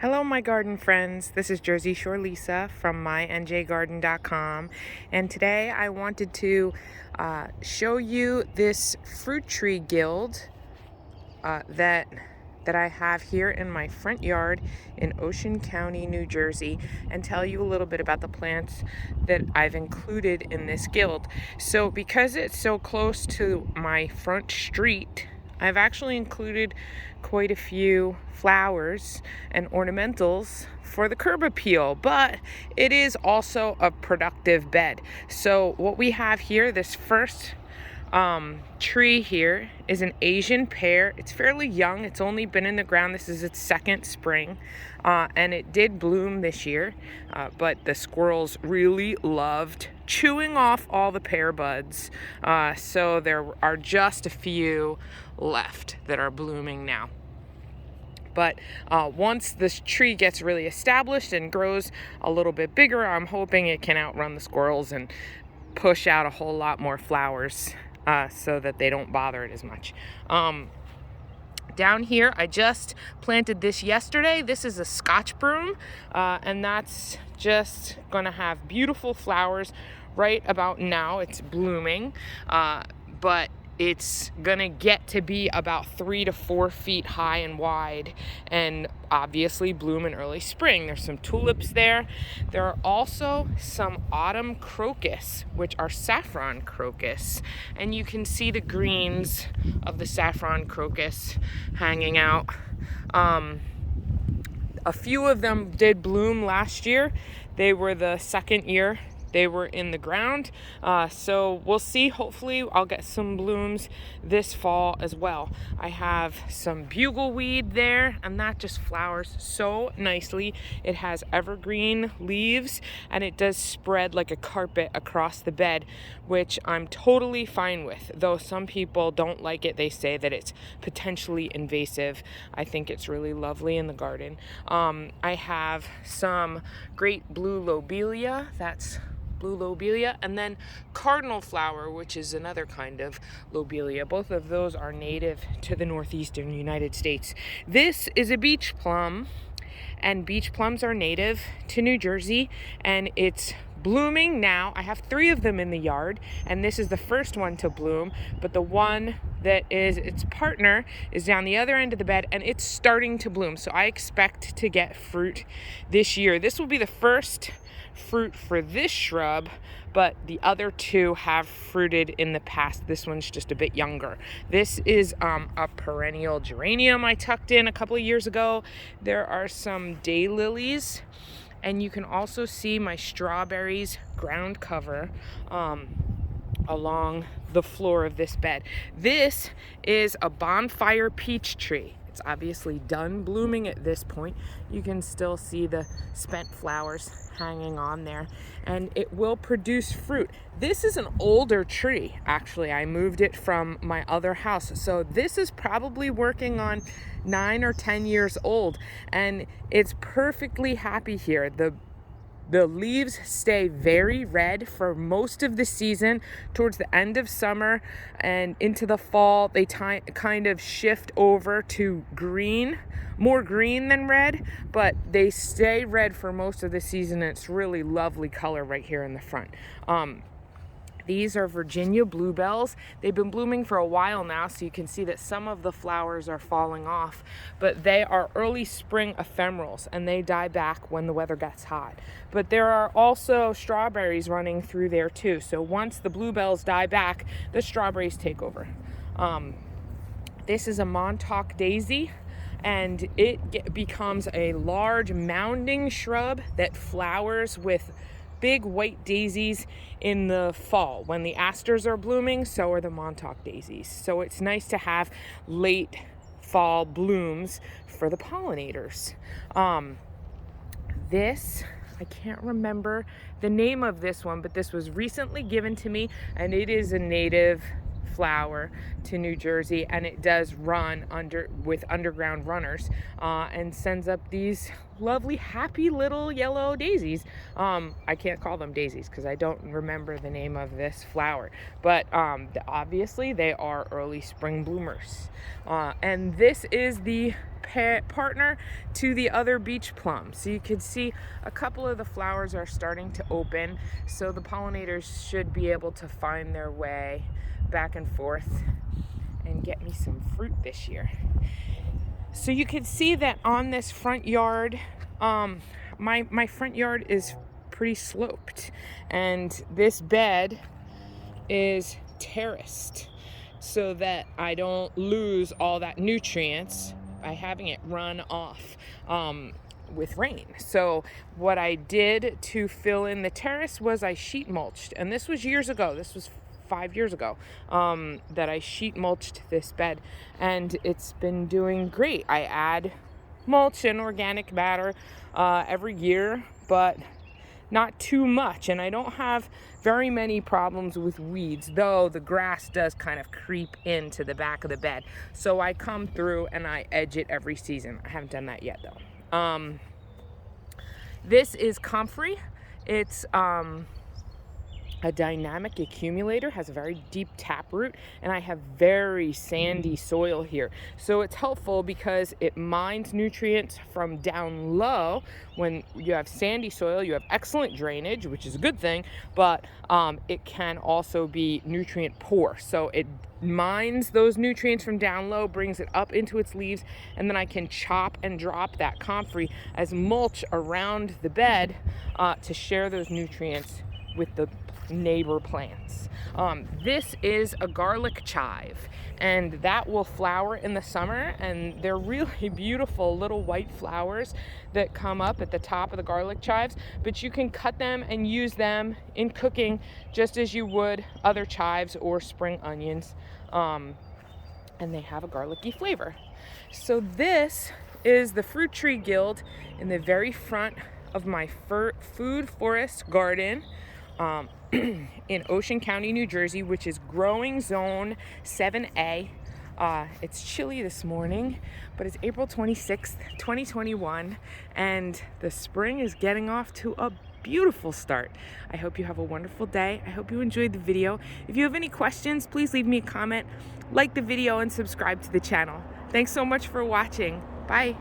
Hello, my garden friends. This is Jersey Shore Lisa from MyNJGarden.com, and today I wanted to show you this fruit tree guild that I have here in my front yard in Ocean County, New Jersey, and tell you a little bit about the plants that I've included in this guild. So because it's so close to my front street, I've actually included quite a few flowers and ornamentals for the curb appeal, but it is also a productive bed. So what we have here, this first tree here is an Asian pear. It's fairly young. It's only been in the ground. This is its second spring, and it did bloom this year, but the squirrels really loved chewing off all the pear buds, so there are just a few left that are blooming now. But once this tree gets really established and grows a little bit bigger, I'm hoping it can outrun the squirrels and push out a whole lot more flowers so that they don't bother it as much. Down here, I just planted this yesterday. This is a Scotch Broom, and that's just going to have beautiful flowers right about now. It's blooming, but it's gonna get to be about 3 to 4 feet high and wide, and obviously bloom in early spring. There's some tulips there. There are also some autumn crocus, which are saffron crocus, and you can see the greens of the saffron crocus hanging out. A few of them did bloom last year. They were the second year they were in the ground, so we'll see. Hopefully I'll get some blooms this fall as well. I have some bugleweed there, and that just flowers so nicely. It has evergreen leaves, and it does spread like a carpet across the bed, which I'm totally fine with, though some people don't like it. They say that it's potentially invasive. I think it's really lovely in the garden. I have some great blue lobelia. That's blue lobelia, and then cardinal flower, which is another kind of lobelia. Both of those are native to the northeastern United States. This is a beach plum, and beach plums are native to New Jersey, and it's blooming now. I have 3 of them in the yard, and this is the first one to bloom, but the one that is its partner is down the other end of the bed, and it's starting to bloom. So I expect to get fruit this year. This will be the first fruit for this shrub, but the other 2 have fruited in the past. This one's just a bit younger. This is a perennial geranium I tucked in a couple of years ago. There are some daylilies, and you can also see my strawberries ground cover along the floor of this bed. This is a bonfire peach tree. It's obviously done blooming at this point. You can still see the spent flowers hanging on there, and it will produce fruit. This is an older tree, actually. I moved it from my other house, so this is probably working on 9 or 10 years old, and it's perfectly happy here. The leaves stay very red for most of the season. Towards the end of summer and into the fall, they kind of shift over to green, more green than red, but they stay red for most of the season, and it's really lovely color right here in the front. These are Virginia bluebells. They've been blooming for a while now, so you can see that some of the flowers are falling off, but they are early spring ephemerals, and they die back when the weather gets hot. But there are also strawberries running through there too, so once the bluebells die back, the strawberries take over. This is a Montauk daisy, and it becomes a large mounding shrub that flowers with big white daisies in the fall. When the asters are blooming, so are the Montauk daisies. So it's nice to have late fall blooms for the pollinators. This, I can't remember the name of this one, but this was recently given to me, and it is a native flower to New Jersey, and it does run with underground runners, and sends up these lovely happy little yellow daisies. I can't call them daisies because I don't remember the name of this flower, but obviously they are early spring bloomers. And this is the partner to the other beach plum. So you can see a couple of the flowers are starting to open, so the pollinators should be able to find their way back and forth and get me some fruit this year. So you can see that on this front yard, my front yard is pretty sloped, and this bed is terraced so that I don't lose all that nutrients by having it run off with rain. So what I did to fill in the terrace was I sheet mulched, and this was years ago. This was 5 years ago that I sheet mulched this bed, and it's been doing great. I add mulch and organic matter every year, but not too much, and I don't have very many problems with weeds, though the grass does kind of creep into the back of the bed. So I come through and I edge it every season. I haven't done that yet though. This is comfrey. It's a dynamic accumulator, has a very deep taproot, and I have very sandy soil here. So it's helpful because it mines nutrients from down low. When you have sandy soil, you have excellent drainage, which is a good thing, but it can also be nutrient poor. So it mines those nutrients from down low, brings it up into its leaves, and then I can chop and drop that comfrey as mulch around the bed to share those nutrients with the neighbor plants. This is a garlic chive, and that will flower in the summer, and they're really beautiful little white flowers that come up at the top of the garlic chives, but you can cut them and use them in cooking just as you would other chives or spring onions, and they have a garlicky flavor. So this is the fruit tree guild in the very front of my food forest garden in Ocean County, New Jersey, which is growing zone 7A. It's chilly this morning, but it's April 26th, 2021, and the spring is getting off to a beautiful start. I hope you have a wonderful day. I hope you enjoyed the video. If you have any questions, please leave me a comment, like the video, and subscribe to the channel. Thanks so much for watching. Bye.